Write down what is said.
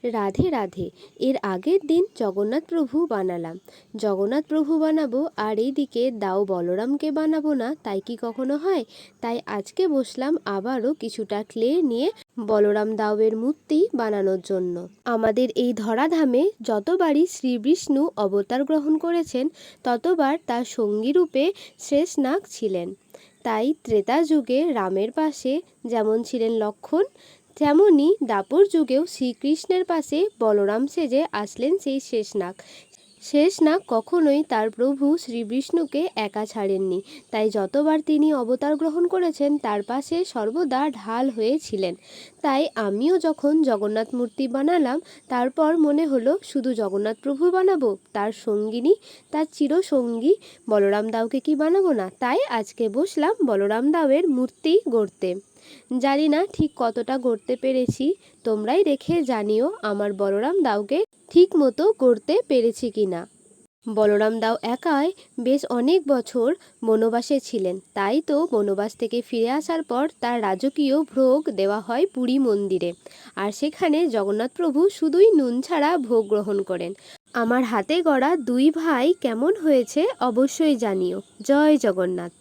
রাধে রাধে। এর আগের দিন জগন্নাথ প্রভু বানালাম, জগন্নাথ প্রভু বানাবো আর এইদিকে দাও বলরামকে বানাবো না, তাই কি কখনো হয়? তাই আজকে বসলাম আবারও কিছুটা ক্লে নিয়ে বলরাম দাওয়ের মূর্তি বানানোর জন্য। আমাদের এই ধরাধামে যতবারই শ্রী বিষ্ণু অবতার গ্রহণ করেছেন ততবার তার সঙ্গী রূপে শেষনাগ ছিলেন। তাই ত্রেতা যুগে রামের পাশে যেমন ছিলেন লক্ষ্মণ, তেমনি দাপর যুগেও শ্রীকৃষ্ণের পাশে বলরাম সেজে আসলেন সেই শেষনাগ। শেষনাগ কখনোই তার প্রভু শ্রীবিষ্ণুকে একা ছাড়েননি, তাই যতবার তিনি অবতার গ্রহণ করেছেন তার পাশে সর্বদা ঢাল হয়েছিলেন। তাই আমিও যখন জগন্নাথ মূর্তি বানালাম, তারপর মনে হলো শুধু জগন্নাথ প্রভু বানাবো, তার সঙ্গিনী, তার চিরসঙ্গী বলরাম দাওকে কি বানাবো না? তাই আজকে বসলাম বলরাম দাওয়ের মূর্তি গড়তে। জানি না ঠিক কতটা গড়তে পেরেছি, তোমরাই দেখে জানিও আমার বলরাম দাওকে ঠিক মতো গড়তে পেরেছি কিনা। বলরাম দাও একাই বেশ অনেক বছর বনবাসে ছিলেন, তাই তো বনবাস থেকে ফিরে আসার পর তার রাজকীয় ভোগ দেওয়া হয় পুরী মন্দিরে, আর সেখানে জগন্নাথ প্রভু শুধুই নুন ছাড়া ভোগ গ্রহণ করেন। আমার হাতে গড়া দুই ভাই কেমন হয়েছে অবশ্যই জানিও। জয় জগন্নাথ।